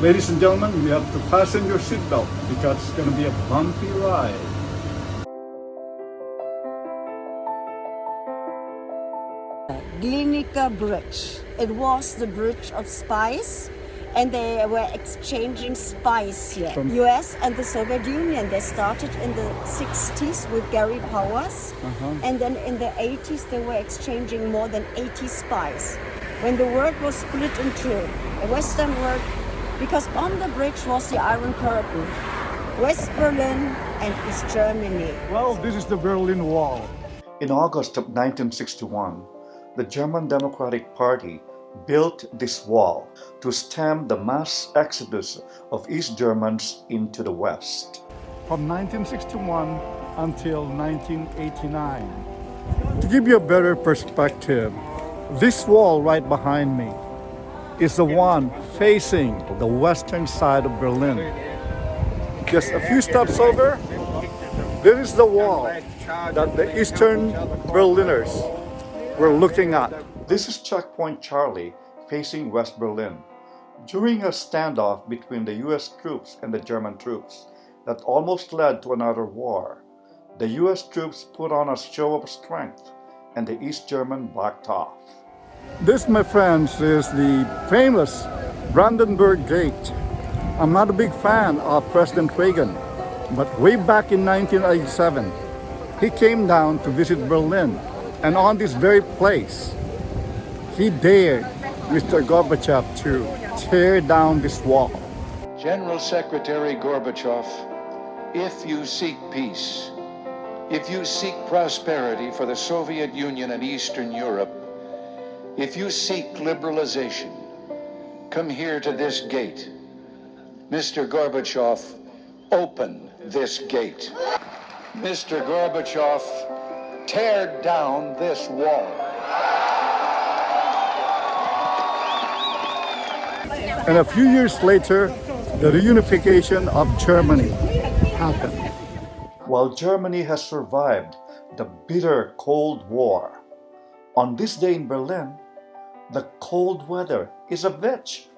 Ladies and gentlemen, you have to fasten your seatbelt because it's going to be a bumpy ride. Glinica Bridge. It was the Bridge of Spies, and they were exchanging spies here. US and the Soviet Union, they started in the 60s with Gary Powers, and then in the 80s they were exchanging more than 80 spies. When the world was split in two, the Western world, because on the bridge was the Iron Curtain, West Berlin and East Germany. Well, this is the Berlin Wall. In August of 1961, the German Democratic Party built this wall to stem the mass exodus of East Germans into the West. From 1961 until 1989. To give you a better perspective, this wall right behind me is the one facing the western side of Berlin. Just a few steps over, there is the wall that the Eastern Berliners were looking at. This is Checkpoint Charlie facing West Berlin. During a standoff between the US troops and the German troops that almost led to another war, the US troops put on a show of strength and the East German backed off. This, my friends, is the famous Brandenburg Gate. I'm not a big fan of President Reagan, but way back in 1987, he came down to visit Berlin, and on this very place, he dared Mr. Gorbachev to tear down this wall. General Secretary Gorbachev, if you seek peace, if you seek prosperity for the Soviet Union and Eastern Europe, if you seek liberalization, come here to this gate. Mr. Gorbachev, open this gate. Mr. Gorbachev, tear down this wall. And a few years later, the reunification of Germany happened. While Germany has survived the bitter Cold War, on this day in Berlin, the cold weather is a bitch.